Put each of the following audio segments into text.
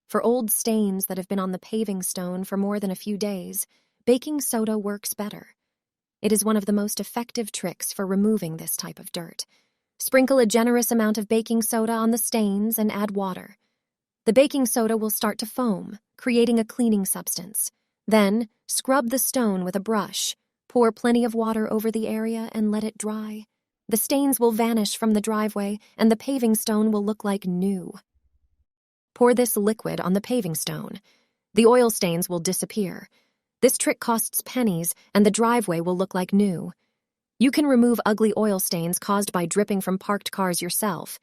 For old stains that have been on the paving stone for more than a few days, baking soda works better. It is one of the most effective tricks for removing this type of dirt. Sprinkle a generous amount of baking soda on the stains and add water. The baking soda will start to foam, creating a cleaning substance. Then, scrub the stone with a brush. Pour plenty of water over the area and let it dry. The stains will vanish from the driveway and the paving stone will look like new. Pour this liquid on the paving stone. The oil stains will disappear. This trick costs pennies and the driveway will look like new. You can remove ugly oil stains caused by dripping from parked cars yourself.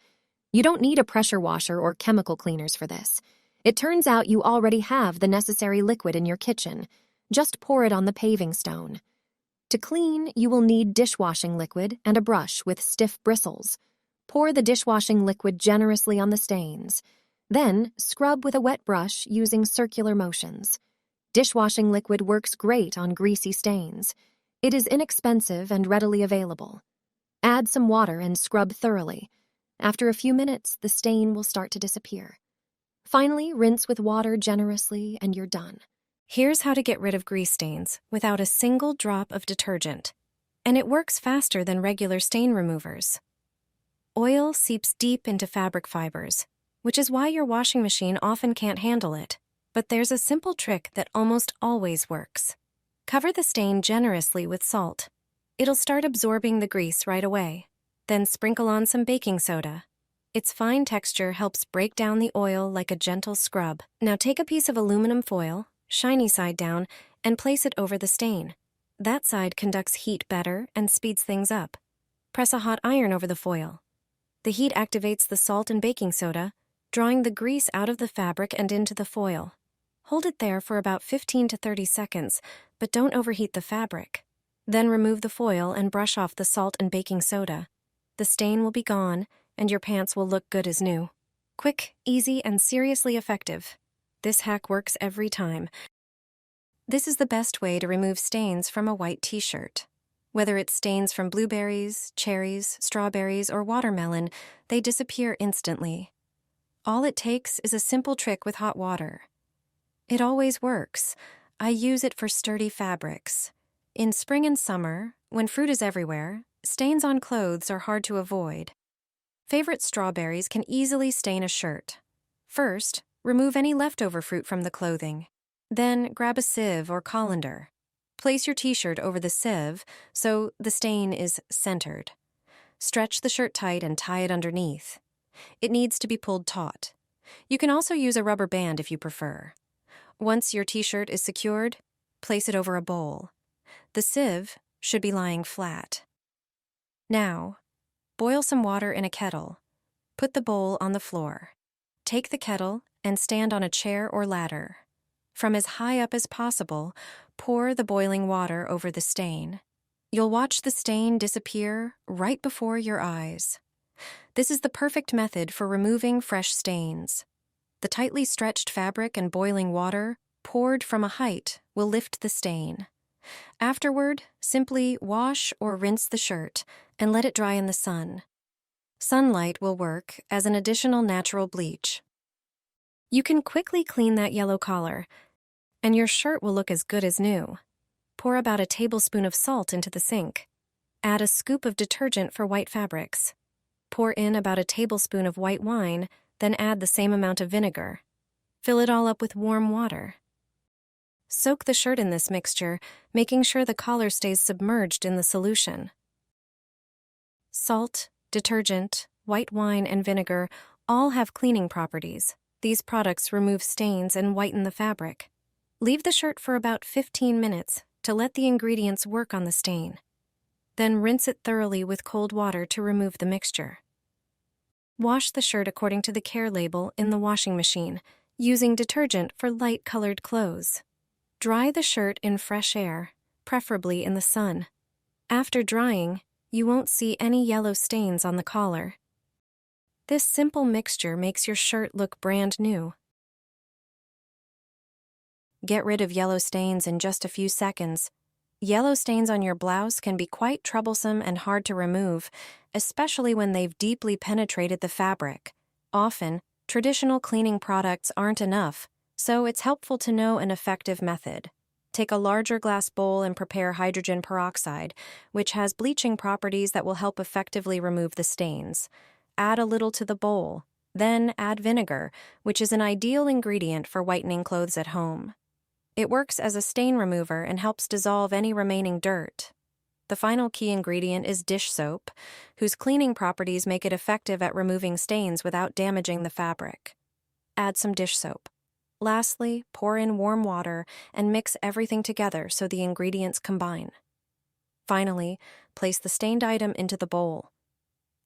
You don't need a pressure washer or chemical cleaners for this. It turns out you already have the necessary liquid in your kitchen. Just pour it on the paving stone. To clean, you will need dishwashing liquid and a brush with stiff bristles. Pour the dishwashing liquid generously on the stains. Then, scrub with a wet brush using circular motions. Dishwashing liquid works great on greasy stains. It is inexpensive and readily available. Add some water and scrub thoroughly. After a few minutes, the stain will start to disappear. Finally, rinse with water generously and you're done. Here's how to get rid of grease stains without a single drop of detergent. And it works faster than regular stain removers. Oil seeps deep into fabric fibers, which is why your washing machine often can't handle it. But there's a simple trick that almost always works. Cover the stain generously with salt. It'll start absorbing the grease right away. Then sprinkle on some baking soda. Its fine texture helps break down the oil like a gentle scrub. Now take a piece of aluminum foil, shiny side down, and place it over the stain. That side conducts heat better and speeds things up. Press a hot iron over the foil. The heat activates the salt and baking soda, drawing the grease out of the fabric and into the foil. Hold it there for about 15 to 30 seconds, but don't overheat the fabric. Then remove the foil and brush off the salt and baking soda. The stain will be gone, and your pants will look good as new. Quick, easy, and seriously effective. This hack works every time. This is the best way to remove stains from a white t-shirt. Whether it's stains from blueberries, cherries, strawberries, or watermelon, they disappear instantly. All it takes is a simple trick with hot water. It always works. I use it for sturdy fabrics. In spring and summer, when fruit is everywhere, stains on clothes are hard to avoid. Favorite strawberries can easily stain a shirt. First, remove any leftover fruit from the clothing. Then, grab a sieve or colander. Place your t-shirt over the sieve so the stain is centered. Stretch the shirt tight and tie it underneath. It needs to be pulled taut. You can also use a rubber band if you prefer. Once your t-shirt is secured, place it over a bowl. The sieve should be lying flat. Now, boil some water in a kettle. Put the bowl on the floor. Take the kettle and stand on a chair or ladder. From as high up as possible, pour the boiling water over the stain. You'll watch the stain disappear right before your eyes. This is the perfect method for removing fresh stains. The tightly stretched fabric and boiling water, poured from a height, will lift the stain. Afterward, simply wash or rinse the shirt and let it dry in the sun. Sunlight will work as an additional natural bleach. You can quickly clean that yellow collar, and your shirt will look as good as new. Pour about a tablespoon of salt into the sink. Add a scoop of detergent for white fabrics. Pour in about a tablespoon of white wine, then add the same amount of vinegar. Fill it all up with warm water. Soak the shirt in this mixture, making sure the collar stays submerged in the solution. Salt, detergent, white wine, and vinegar all have cleaning properties. These products remove stains and whiten the fabric. Leave the shirt for about 15 minutes to let the ingredients work on the stain. Then rinse it thoroughly with cold water to remove the mixture. Wash the shirt according to the care label in the washing machine, using detergent for light-colored clothes. Dry the shirt in fresh air, preferably in the sun. After drying, you won't see any yellow stains on the collar. This simple mixture makes your shirt look brand new. Get rid of yellow stains in just a few seconds. Yellow stains on your blouse can be quite troublesome and hard to remove, especially when they've deeply penetrated the fabric. Often, Traditional cleaning products aren't enough, so it's helpful to know an effective method. Take a larger glass bowl and prepare hydrogen peroxide, which has bleaching properties that will help effectively remove the stains. Add a little to the bowl. Then add vinegar, which is an ideal ingredient for whitening clothes at home. It works as a stain remover and helps dissolve any remaining dirt. The final key ingredient is dish soap, whose cleaning properties make it effective at removing stains without damaging the fabric. Add some dish soap. Lastly, pour in warm water and mix everything together so the ingredients combine. Finally, place the stained item into the bowl.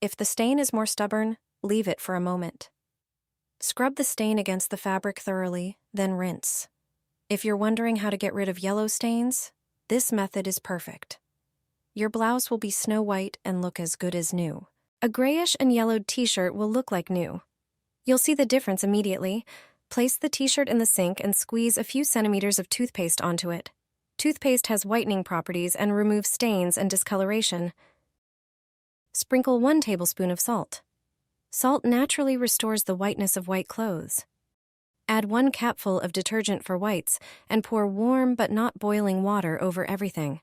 If the stain is more stubborn, leave it for a moment. Scrub the stain against the fabric thoroughly, then rinse. If you're wondering how to get rid of yellow stains, this method is perfect. Your blouse will be snow white and look as good as new. A grayish and yellowed t-shirt will look like new. You'll see the difference immediately. Place the t-shirt in the sink and squeeze a few centimeters of toothpaste onto it. Toothpaste has whitening properties and removes stains and discoloration. Sprinkle 1 tablespoon of salt. Salt naturally restores the whiteness of white clothes. Add 1 capful of detergent for whites and pour warm but not boiling water over everything.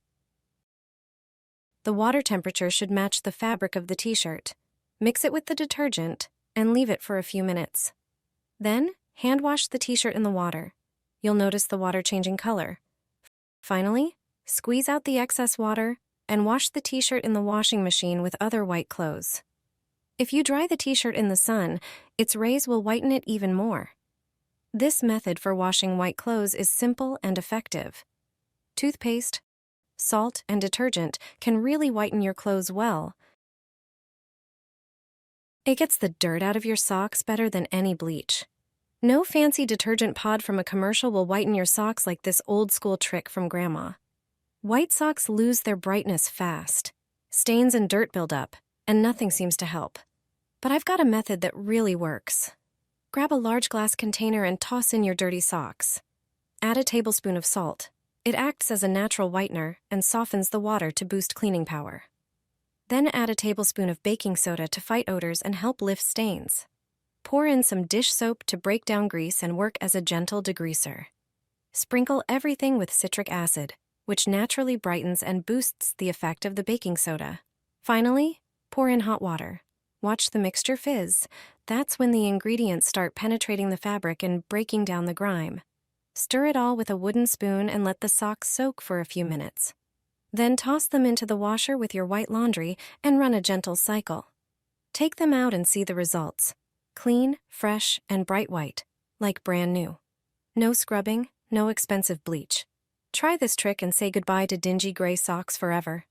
The water temperature should match the fabric of the t-shirt. Mix it with the detergent and leave it for a few minutes. Then, hand wash the t-shirt in the water. You'll notice the water changing color. Finally, squeeze out the excess water and wash the t-shirt in the washing machine with other white clothes. If you dry the t-shirt in the sun, its rays will whiten it even more. This method for washing white clothes is simple and effective. Toothpaste, salt, and detergent can really whiten your clothes well. It gets the dirt out of your socks better than any bleach. No fancy detergent pod from a commercial will whiten your socks like this old-school trick from Grandma. White socks lose their brightness fast. Stains and dirt build up, and nothing seems to help. But I've got a method that really works. Grab a large glass container and toss in your dirty socks. Add a tablespoon of salt. It acts as a natural whitener and softens the water to boost cleaning power. Then add a tablespoon of baking soda to fight odors and help lift stains. Pour in some dish soap to break down grease and work as a gentle degreaser. Sprinkle everything with citric acid, which naturally brightens and boosts the effect of the baking soda. Finally, pour in hot water. Watch the mixture fizz. That's when the ingredients start penetrating the fabric and breaking down the grime. Stir it all with a wooden spoon and let the socks soak for a few minutes. Then toss them into the washer with your white laundry and run a gentle cycle. Take them out and see the results. Clean, fresh, and bright white, like brand new. No scrubbing, no expensive bleach. Try this trick and say goodbye to dingy gray socks forever.